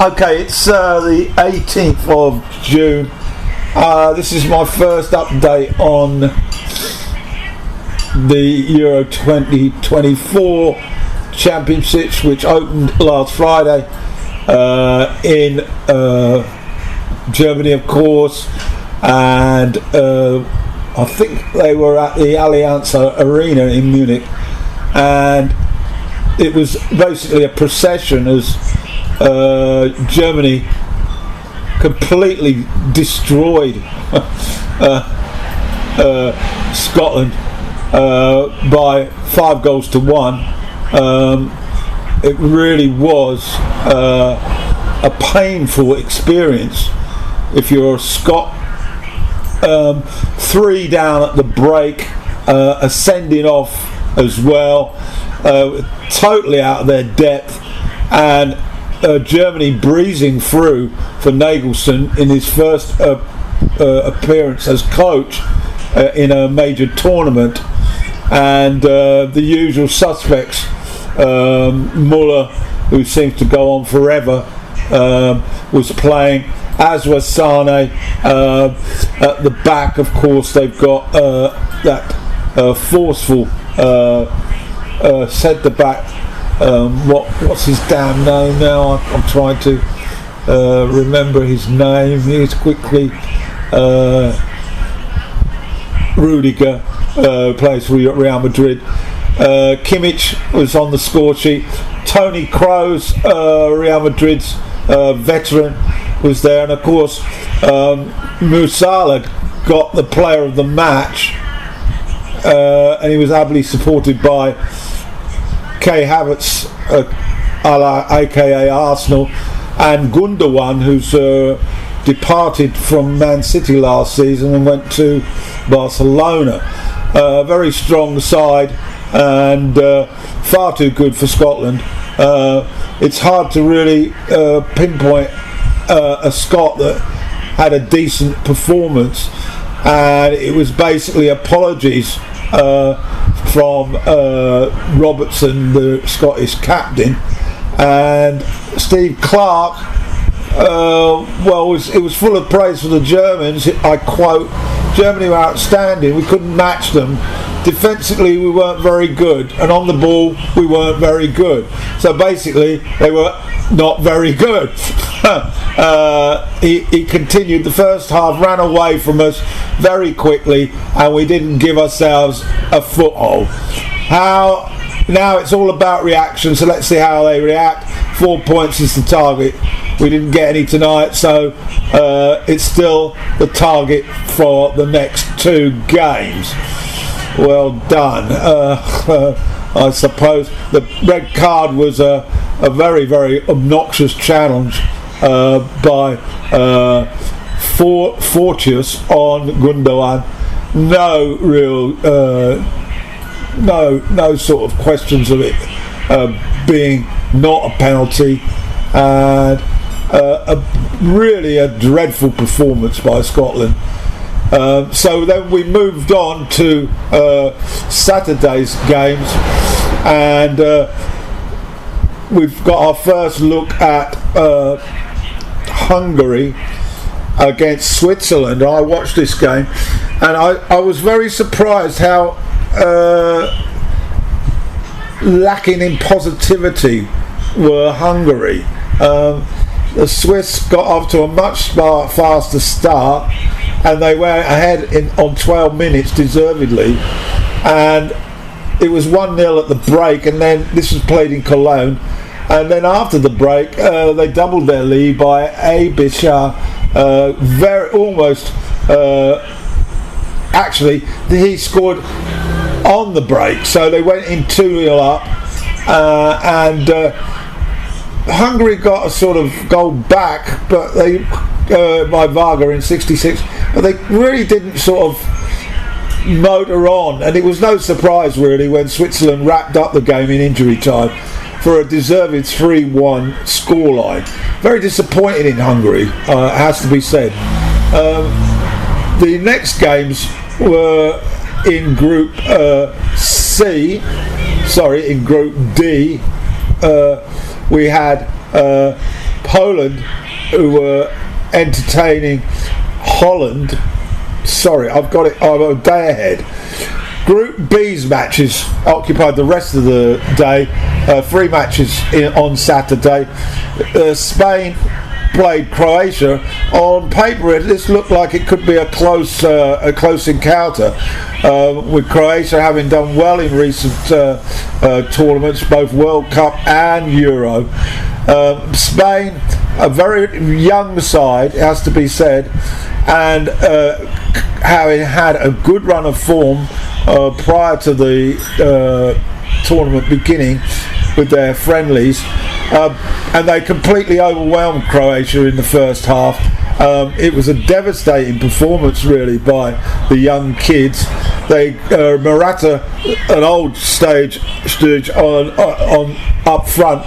Okay, it's the 18th of June. This is my first update on the Euro 2024 Championships, which opened last Friday in Germany, of course, and I think they were at the Allianz Arena in Munich, and it was basically a procession as Germany completely destroyed Scotland by 5-1. It really was a painful experience if you're a Scot. 3 down at the break, ascending off as well, totally out of their depth, and Germany breezing through for Nagelsmann in his first appearance as coach in a major tournament, and the usual suspects, Muller, who seems to go on forever, was playing, as was Sane. At the back, of course, they've got that forceful centre back. What's his damn name now? I'm trying to remember his name. Here's quickly. Rudiger plays for Real Madrid. Kimmich was on the score sheet. Toni Kroos, Real Madrid's veteran, was there, and of course Musiala got the player of the match, and he was ably supported by Kai Havertz, aka Arsenal, and Gundogan, who's departed from Man City last season and went to Barcelona. Very strong side, and far too good for Scotland. It's hard to really pinpoint a Scot that had a decent performance, and it was basically apologies from Robertson, the Scottish captain, and Steve Clarke. It was full of praise for the Germans. I quote, "Germany were outstanding. We couldn't match them. Defensively, we weren't very good, and on the ball, we weren't very good." So basically, they were not very good. He continued. The first half ran away from us very quickly, and we didn't give ourselves a foothold. Now it's all about reaction, so let's see how they react. 4 points is the target. We didn't get any tonight, so it's still the target for the next 2 games. Well done. I suppose the red card was a very, very obnoxious challenge by Fortius on Gundogan. No real, no sort of questions of it being not a penalty, and really a dreadful performance by Scotland. So then we moved on to Saturday's games, and we've got our first look at Hungary against Switzerland. I watched this game, and I was very surprised how lacking in positivity were Hungary. The Swiss got off to a much faster start, and they went ahead on 12 minutes deservedly, and it was 1-0 at the break, and then this was played in Cologne, and then after the break they doubled their lead by Abisha, actually he scored on the break, so they went in 2-0 up, and Hungary got a sort of goal back, but they by Varga in 66, but they really didn't sort of motor on, and it was no surprise really when Switzerland wrapped up the game in injury time for a deserved 3-1 scoreline. Very disappointed in Hungary, it has to be said. The next games were in Group in Group D. We had Poland, who were entertaining Holland. Sorry, I've got it. I'm a day ahead. Group B's matches occupied the rest of the day. 3 matches on Saturday. Spain played Croatia. On paper, this looked like it could be a close encounter, with Croatia having done well in recent tournaments, both World Cup and Euro. Spain, a very young side, it has to be said, and having had a good run of form prior to the tournament beginning with their friendlies, and they completely overwhelmed Croatia in the first half. It was a devastating performance, really, by the young kids. They Morata, an old stage on up front,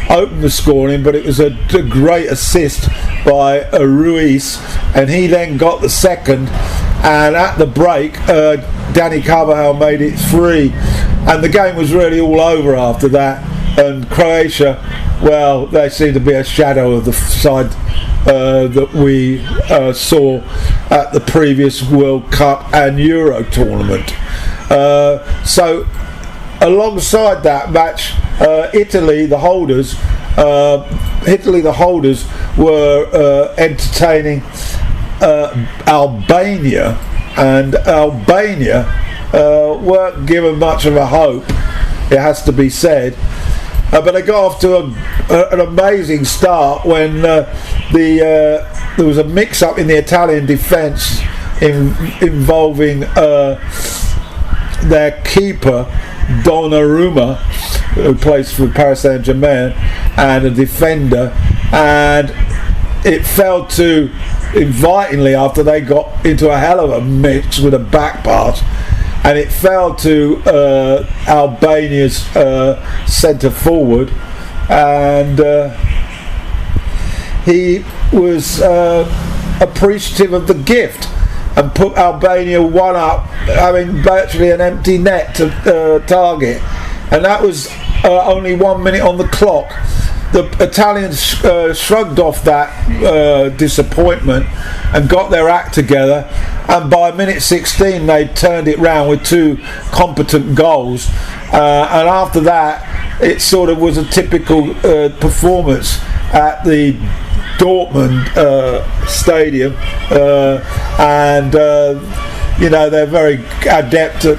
opened the scoring, but it was a great assist by Ruiz, and he then got the second. And at the break, Dani Carvajal made it 3, and the game was really all over after that. And Croatia, well, they seem to be a shadow of the side that we saw at the previous World Cup and Euro tournament. So alongside that match, Italy, the holders, were entertaining Albania, and Albania weren't given much of a hope, it has to be said. But they got off to an amazing start when there was a mix-up in the Italian defence involving their keeper Donnarumma, who plays for Paris Saint-Germain, and a defender, and it fell to invitingly after they got into a hell of a mix with a back pass, and it fell to Albania's centre forward, and he was appreciative of the gift and put Albania 1-up, having virtually an empty net to target, and that was only 1 minute on the clock. The Italians shrugged off that disappointment and got their act together, and by minute 16 they turned it round with 2 competent goals, and after that it sort of was a typical performance at the Dortmund stadium, and they're very adept at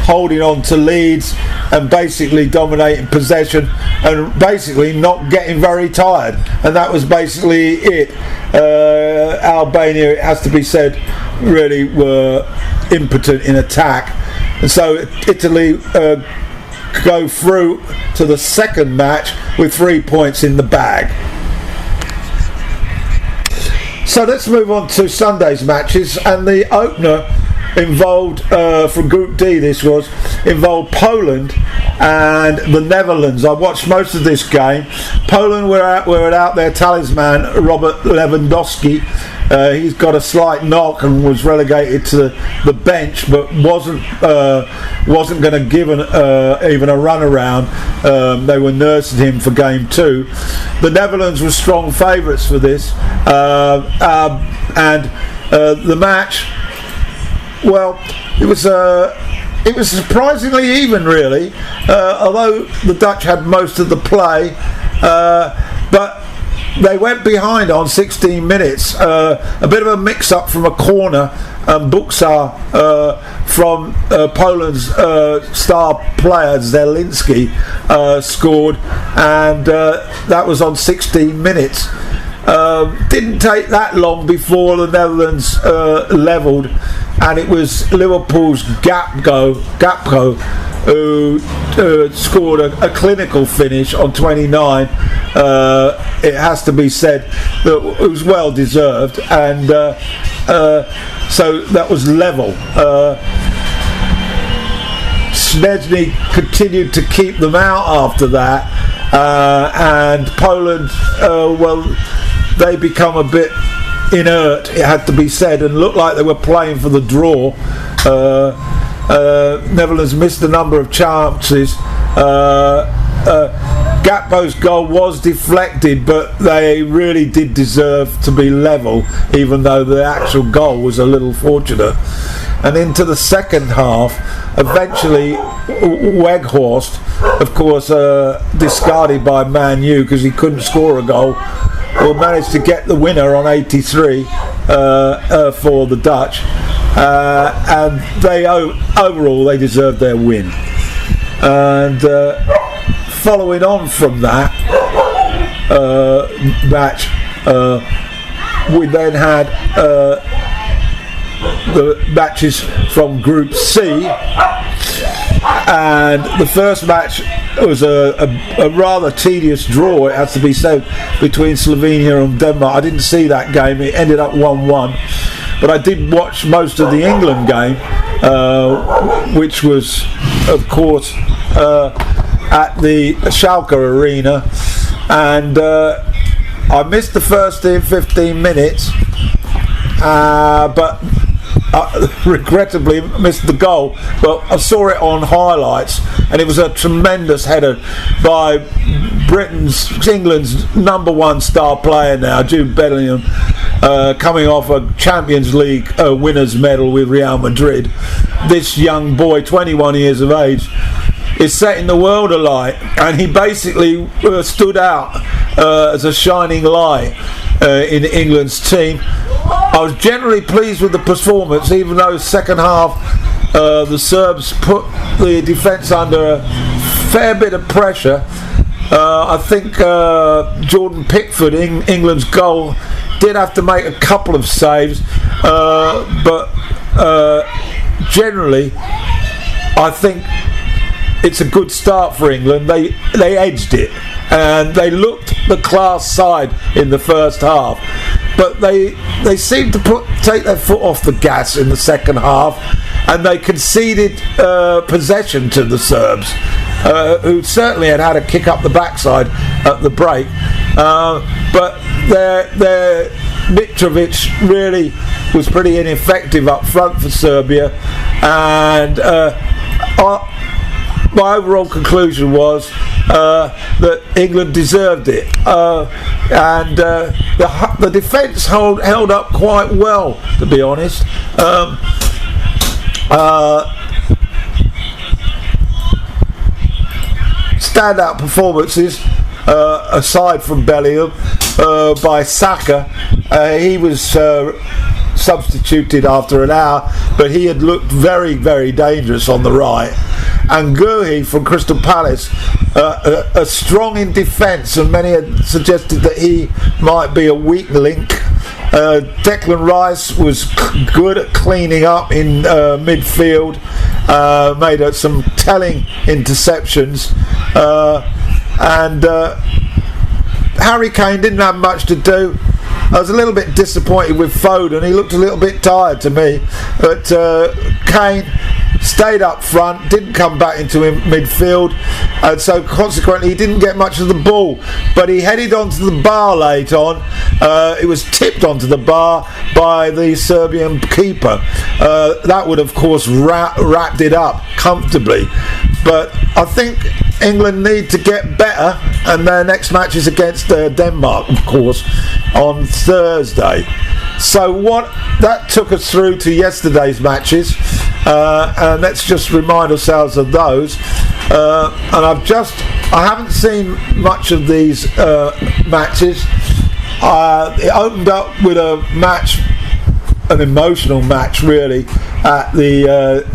holding on to leads and basically dominating possession and basically not getting very tired, and that was basically it. Albania, it has to be said, really were impotent in attack, and so Italy go through to the second match with 3 points in the bag. So let's move on to Sunday's matches, and the opener involved, from Group D involved Poland and the Netherlands. I watched most of this game. Poland were without their talisman Robert Lewandowski. He's got a slight knock and was relegated to the bench, but wasn't going to give even a run around. They were nursing him for game 2. The Netherlands were strong favourites for this, and the match, well, it was surprisingly even, really, although the Dutch had most of the play, but they went behind on 16 minutes. A bit of a mix-up from a corner, and Buksar from Poland's star player Zelinski scored, and that was on 16 minutes. Didn't take that long before the Netherlands levelled, and it was Liverpool's Gakpo who scored a clinical finish on 29. It has to be said that it was well deserved, and so that was level. Szczęsny continued to keep them out after that, and Poland, they become a bit inert, it had to be said, and looked like they were playing for the draw. Netherlands missed a number of chances. Gakpo's goal was deflected, but they really did deserve to be level, even though the actual goal was a little fortunate. And into the second half, eventually Weghorst, of course discarded by Man U because he couldn't score a goal, will manage to get the winner on 83 for the Dutch, and they overall they deserved their win. And following on from that match, we then had the matches from Group C, and the first match was a rather tedious draw, it has to be said, between Slovenia and Denmark. I didn't see that game, it ended up 1-1, but I did watch most of the England game, which was of course at the Schalke Arena, and I missed the first 15 minutes, but regrettably missed the goal, but I saw it on highlights, and it was a tremendous header by England's number one star player now, Jude Bellingham, coming off a Champions League winners medal with Real Madrid. This young boy, 21 years of age, is setting the world alight, and he basically stood out as a shining light in England's team. I was generally pleased with the performance, even though second half the Serbs put the defence under a fair bit of pressure. I think Jordan Pickford, England's goal, did have to make a couple of saves, but generally I think it's a good start for England. They edged it, and they looked the class side in the first half, but they seemed to take their foot off the gas in the second half, and they conceded possession to the Serbs, who certainly had a kick up the backside at the break, but their Mitrovic really was pretty ineffective up front for Serbia, and my overall conclusion was that England deserved it, and the defence held up quite well, to be honest. Standout performances, aside from Bellingham, by Saka. He was substituted after an hour, but he had looked very, very dangerous on the right. And Guehi from Crystal Palace, strong in defence, and many had suggested that he might be a weak link. Declan Rice was good at cleaning up in midfield, made some telling interceptions, and Harry Kane didn't have much to do. I was a little bit disappointed with Foden. He looked a little bit tired to me, but Kane stayed up front, didn't come back into midfield, and so consequently he didn't get much of the ball, but he headed onto the bar late on. It was tipped onto the bar by the Serbian keeper. That would of course wrapped it up comfortably, but I think England need to get better, and their next match is against Denmark, of course, on Thursday. So that took us through to yesterday's matches, and let's just remind ourselves of those. And I haven't seen much of these matches. It opened up with a match, an emotional match really, at the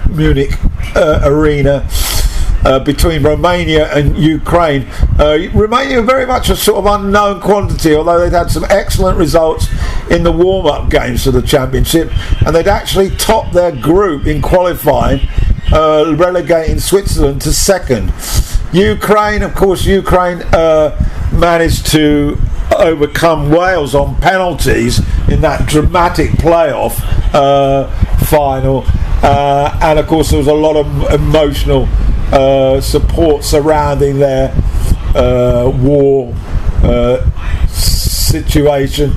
Munich arena, between Romania and Ukraine. Romania very much a sort of unknown quantity, although they'd had some excellent results in the warm-up games for the championship, and they'd actually topped their group in qualifying, relegating Switzerland to second. Ukraine managed to overcome Wales on penalties in that dramatic playoff final, and of course there was a lot of emotional support surrounding their war situation.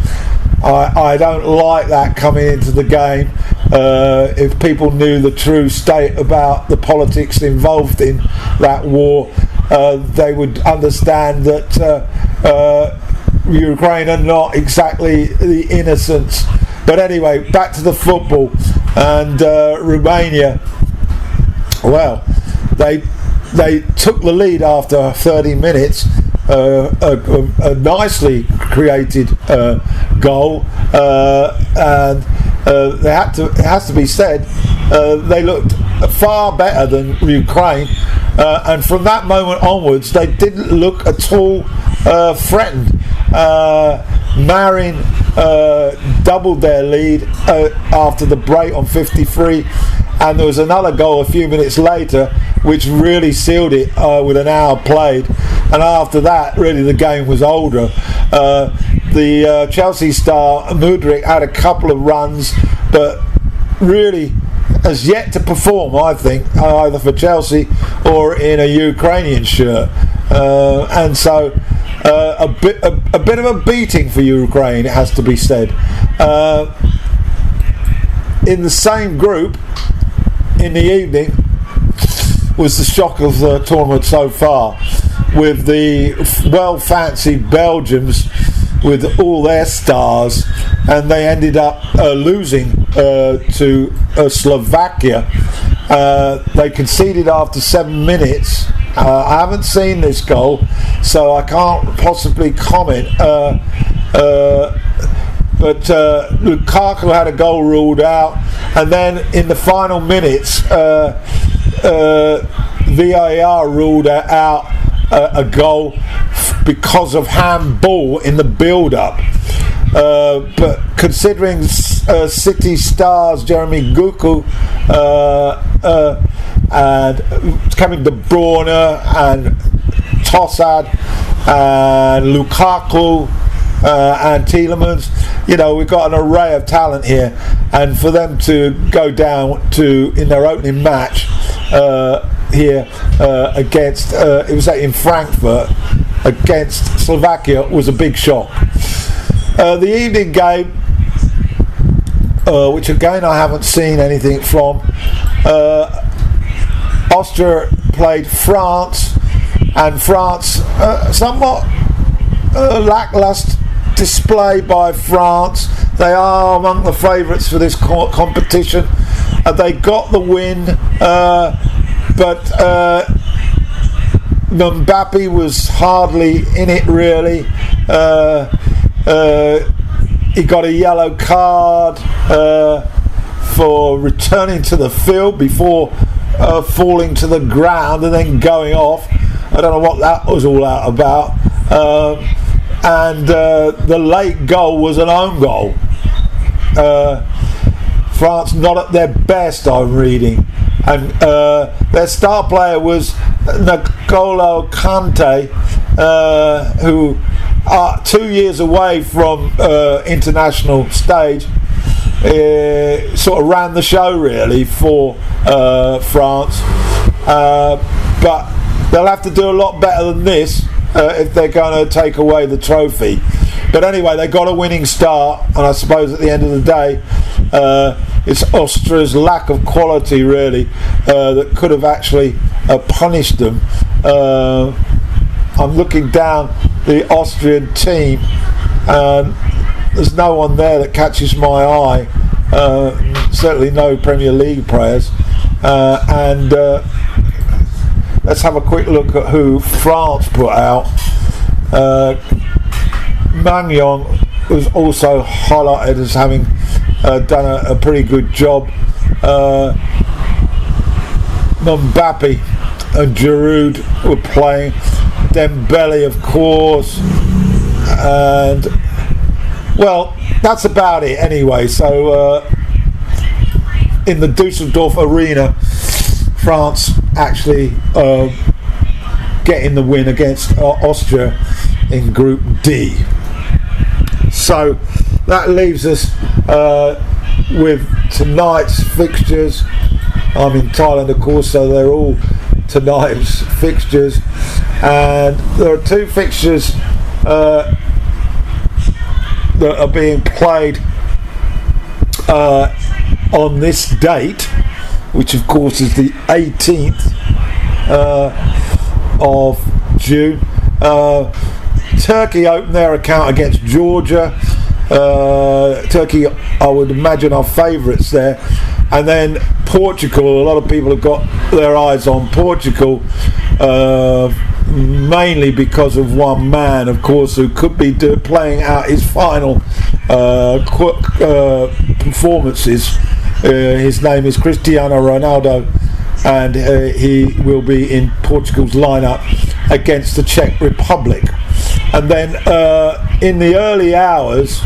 I don't like that coming into the game. If people knew the true state about the politics involved in that war, they would understand that Ukraine are not exactly the innocents. But anyway, back to the football. And Romania, well, they took the lead after 30 minutes. A nicely created goal, and it has to be said, they looked far better than Ukraine, and from that moment onwards they didn't look at all threatened. Marin doubled their lead after the break on 53, and there was another goal a few minutes later which really sealed it with an hour played, and after that really the game was older. The Chelsea star Mudryk had a couple of runs, but really has yet to perform, I think, either for Chelsea or in a Ukrainian shirt, and so a bit of a beating for Ukraine, it has to be said. In the same group in the evening was the shock of the tournament so far, with the well-fancied Belgians with all their stars, and they ended up losing to Slovakia. They conceded after 7 minutes. I haven't seen this goal, so I can't possibly comment. But Lukaku had a goal ruled out, and then in the final minutes, VAR ruled out a goal because of handball in the build-up. But considering City stars Jeremy Guku and coming De Bruyne and Trossard and Lukaku and Tielemans, you know, we've got an array of talent here, and for them to go down to in their opening match here against it was in Frankfurt against Slovakia was a big shock. The evening game, which again I haven't seen anything from, Austria played France, and France somewhat lacklustre display by France. They are among the favourites for this competition. They got the win, but Mbappe was hardly in it really. He got a yellow card for returning to the field before falling to the ground and then going off. I don't know what that was all out about. And the late goal was an own goal. France not at their best, I'm reading, and their star player was N'Golo Kante, who 2 years away from international stage, sort of ran the show really for France, but they'll have to do a lot better than this if they're going to take away the trophy. But anyway, they got a winning start, and I suppose at the end of the day, it's Austria's lack of quality really that could have actually punished them. I'm looking down the Austrian team, and there's no one there that catches my eye. Certainly no Premier League players. And let's have a quick look at who France put out. Magnon was also highlighted as having done a pretty good job. Mbappe and Giroud were playing. Dembele, of course, and well, that's about it anyway. So in the Dusseldorf arena, France actually getting the win against Austria in Group D. So that leaves us with tonight's fixtures. I'm in Thailand, of course, so they're all tonight's fixtures, and there are two fixtures that are being played on this date, which of course is the 18th. of June. Turkey opened their account against Georgia. Turkey, I would imagine, are favourites there. And then Portugal, a lot of people have got their eyes on Portugal, mainly because of one man, of course, who could be playing out his final performances. His name is Cristiano Ronaldo, and he will be in Portugal's lineup against the Czech Republic. And then in the early hours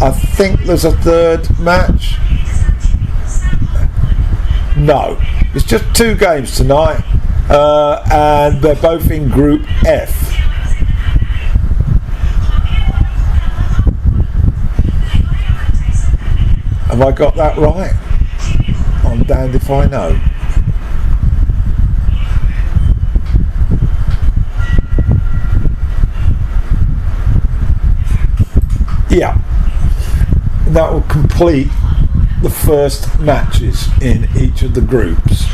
I think there's a third match. No, it's just 2 games tonight, and they're both in Group F. Have I got that right? I'm damned if I know. Yeah, that will complete the first matches in each of the groups.